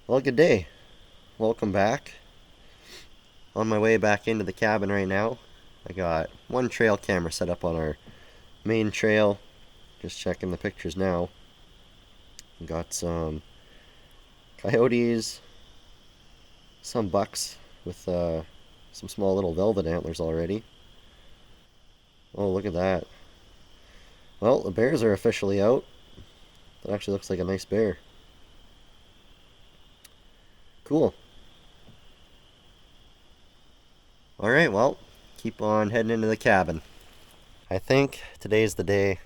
Well, good day. Welcome back. On my way back into the cabin right now. I got one trail camera set up on our main trail. Just checking the pictures now. Got some coyotes, some bucks with some small little velvet antlers already. Oh, look at that. Well, the bears are officially out. That actually looks like a nice bear. Cool. Alright, well, keep on heading into the cabin. I think today's the day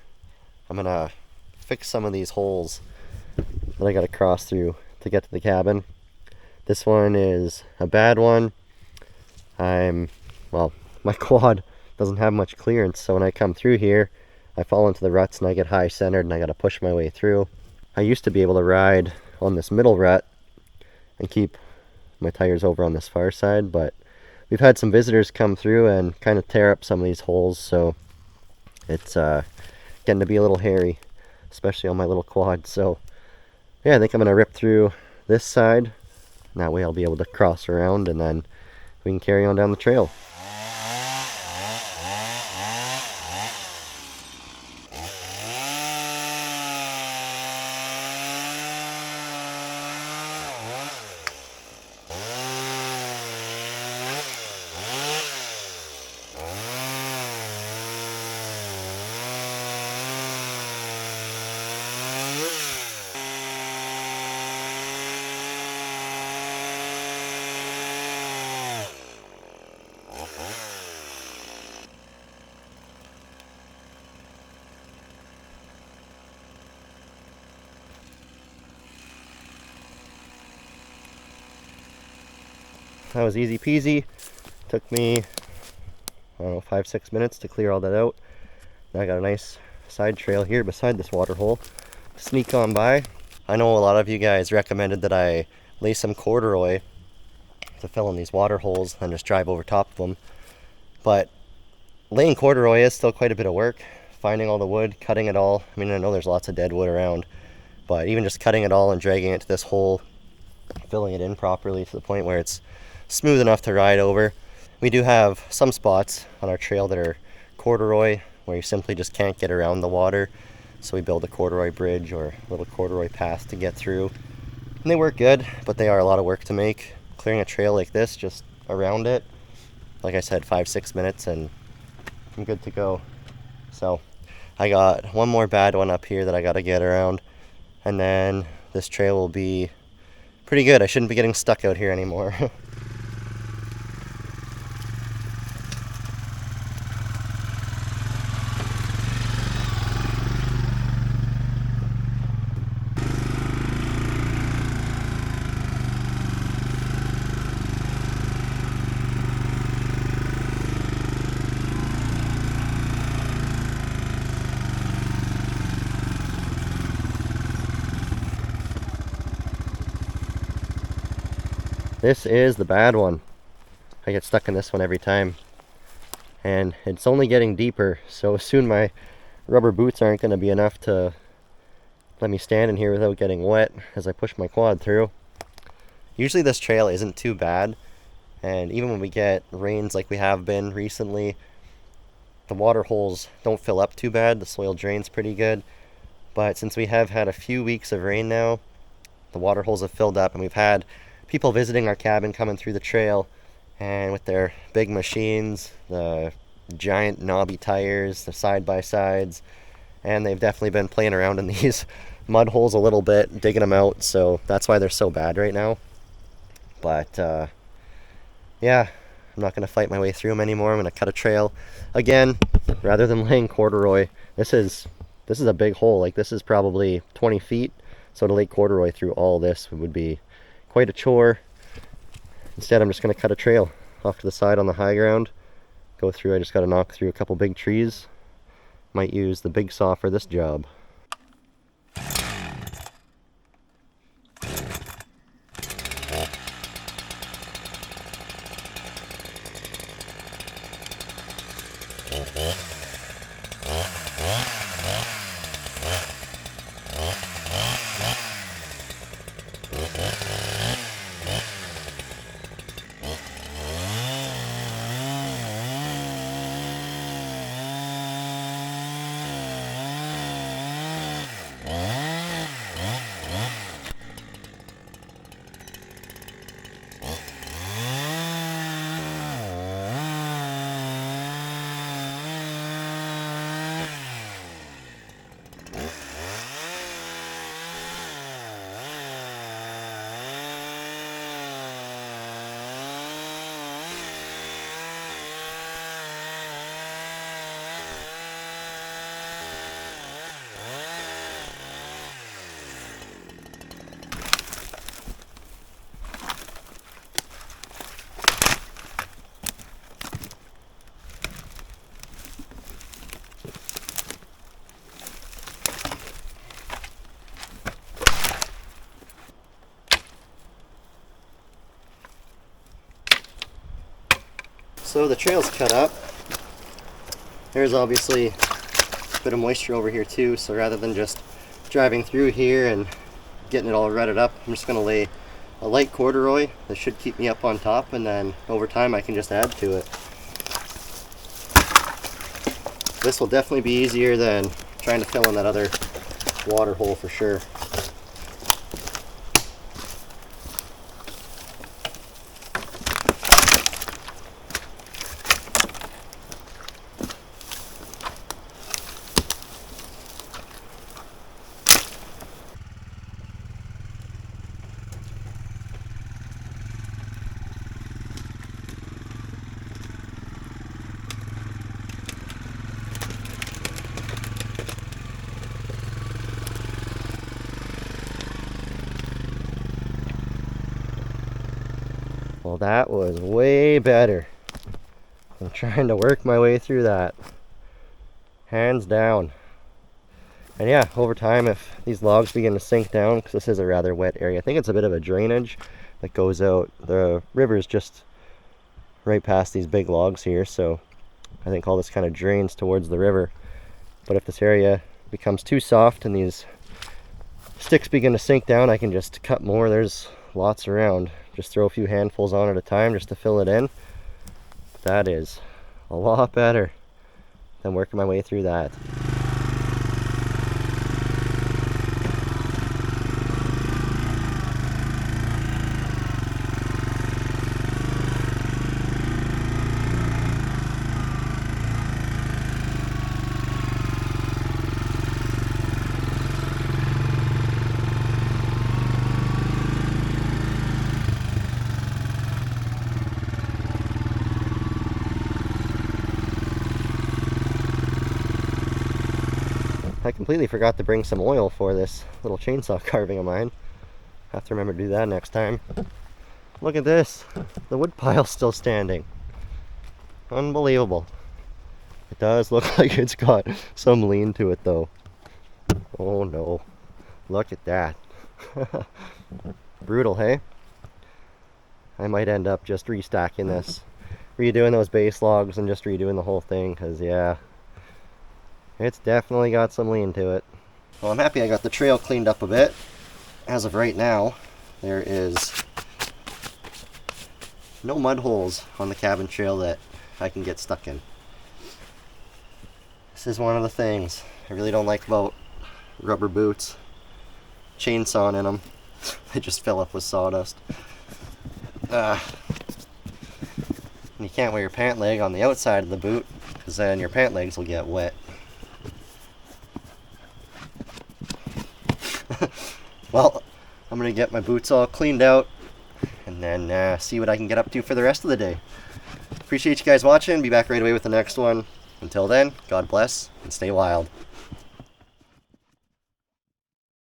I'm gonna fix some of these holes that I gotta cross through to get to the cabin. This one is a bad one. Well, my quad doesn't have much clearance, so when I come through here, I fall into the ruts and I get high centered and I gotta push my way through. I used to be able to ride on this middle rut and keep my tires over on this far side, but we've had some visitors come through and kind of tear up some of these holes, so it's getting to be a little hairy, especially on my little quad. So yeah, I think I'm gonna rip through this side, and that way I'll be able to cross around and then we can carry on down the trail. That was easy peasy. Took me, I don't know, 5-6 minutes to clear all that out. Now I got a nice side trail here beside this water hole to sneak on by. I know a lot of you guys recommended that I lay some corduroy to fill in these water holes and just drive over top of them. But laying corduroy is still quite a bit of work. Finding all the wood, cutting it all. I mean, I know there's lots of dead wood around, but even just cutting it all and dragging it to this hole, filling it in properly to the point where it's smooth enough to ride over. We do have some spots on our trail that are corduroy where you simply just can't get around the water, so we build a corduroy bridge or a little corduroy path to get through, and they work good, but they are a lot of work to make. Clearing a trail like this just around it, like I said, 5-6 minutes and I'm good to go. So I got one more bad one up here that I got to get around, and then this trail will be pretty good. I shouldn't be getting stuck out here anymore. This is the bad one. I get stuck in this one every time. And it's only getting deeper, so soon my rubber boots aren't going to be enough to let me stand in here without getting wet as I push my quad through. Usually this trail isn't too bad, and even when we get rains like we have been recently, the water holes don't fill up too bad. The soil drains pretty good. But since we have had a few weeks of rain now, the water holes have filled up, and we've had people visiting our cabin coming through the trail, and with their big machines, the giant knobby tires, the side-by-sides, and they've definitely been playing around in these mud holes a little bit, digging them out, so that's why they're so bad right now. But yeah, I'm not going to fight my way through them anymore. I'm going to cut a trail again rather than laying corduroy. This is a big hole. Like, this is probably 20 feet, so to lay corduroy through all this would be quite a chore. Instead, I'm just going to cut a trail off to the side on the high ground, go through. I just got to knock through a couple big trees. Might use the big saw for this job. So the trail's cut up. There's obviously a bit of moisture over here too, so rather than just driving through here and getting it all rutted up, I'm just going to lay a light corduroy that should keep me up on top, and then over time I can just add to it. This will definitely be easier than trying to fill in that other water hole for sure. Well, that was way better. I'm trying to work my way through that. Hands down. And yeah, over time, if these logs begin to sink down, because this is a rather wet area, I think it's a bit of a drainage that goes out. The river's just right past these big logs here, so I think all this kind of drains towards the river. But if this area becomes too soft and these sticks begin to sink down, I can just cut more. There's lots around. Just throw a few handfuls on at a time just to fill it in. But that is a lot better than working my way through that. I completely forgot to bring some oil for this little chainsaw carving of mine. Have to remember to do that next time. Look at this. The wood pile's still standing. Unbelievable. It does look like it's got some lean to it though. Oh no. Look at that. Brutal, hey? I might end up just restacking this. Redoing those base logs and just redoing the whole thing, because yeah. It's definitely got some lean to it. Well, I'm happy I got the trail cleaned up a bit. As of right now, there is no mud holes on the cabin trail that I can get stuck in. This is one of the things I really don't like about rubber boots. Chainsawing in them, they just fill up with sawdust. And you can't wear your pant leg on the outside of the boot, because then your pant legs will get wet. Well, I'm going to get my boots all cleaned out and then see what I can get up to for the rest of the day. Appreciate you guys watching. Be back right away with the next one. Until then, God bless and stay wild.